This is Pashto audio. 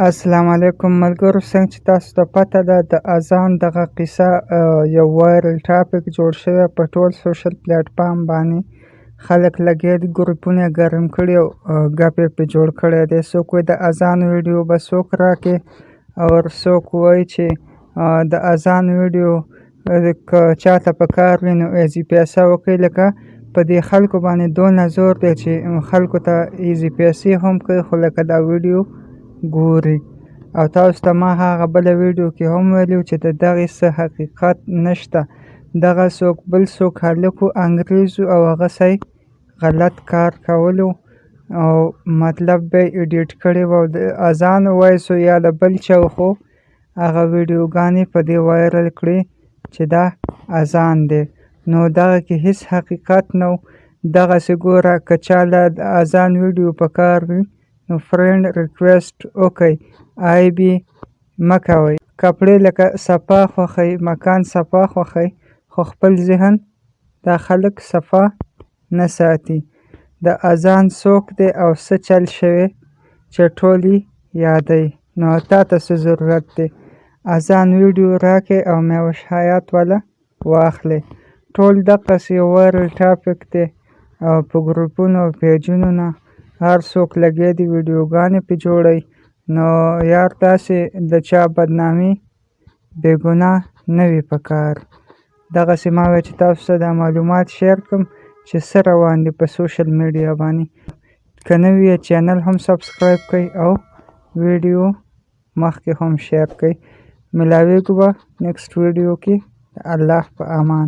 السلام علیکم ملګرو، څنګه چې تاسو ته پته ده د اذان دغه قصه یو وایرل ټاپک جوړ شوی په ټول سوشل پلیټفارم باندې. خلک لګیا دي، ګروپونه یې ګرم کړي او ګپ یې پرې جوړ کړی دی. څوک وایي د اذان ویډیو به څوک راکړي او څوک وایي چې د اذان ویډیو که چاته په کار وي نو ایزي پیسه وکړي. لکه په دې خلکو باندې دونه زور دی چې خلکو ته ایزي پیسې هم کوي، خو لکه دا ویډیو ګوري. او تاسو ته ما هغه بله ویډیو کې هم ویلي چې د دغې څه حقیقت نشته. دغه څوک بل څوک هلک و، انګریز و او هغه سړی غلط کار کولو او مطلب به یې ایډیټ کړی و او د اذان وایس و یا د بل چا خو هغه ویډیوګانې په دې وایرل کړې چې دا اذان دی. نو دغه کې هیڅ حقیقت نه و. دغسې ګوره که چا له د اذان ویډیو په کار وي نو فرینډ ریکویسټ وکئ، عیبې مه کوئ. کپړې لکه صفا خوښئ، مکان صفا خوښئ، خو خپل ذهن دا خلک صفا نه ساتي. د اذان څوک دی او څه چل شوی چې ټول یې یادوي. نو تاته څه ضرورت دی؟ اذان ویډیو راکئ او میوش حیات والا واخلئ. ټول دقسې یو وایرل ټاپک دی او په ګروپونو او پیجونو نه هر څوک لګیا دي ویډیوګانې پرې جوړوي. نو یار داسې د چا بدنامي بې ګناه نه وي په کار. دغسې ما ویل چې تاسو ته دا معلومات شیر کړم چې څه روان دي په سوشل میډیا باندې. که نوي یې چینل هم سبسکرایب کړئ او ویډیو مخکې هم شیر کړئ. ملاویږو به نیکسټ ویډیو کې. الله په امان.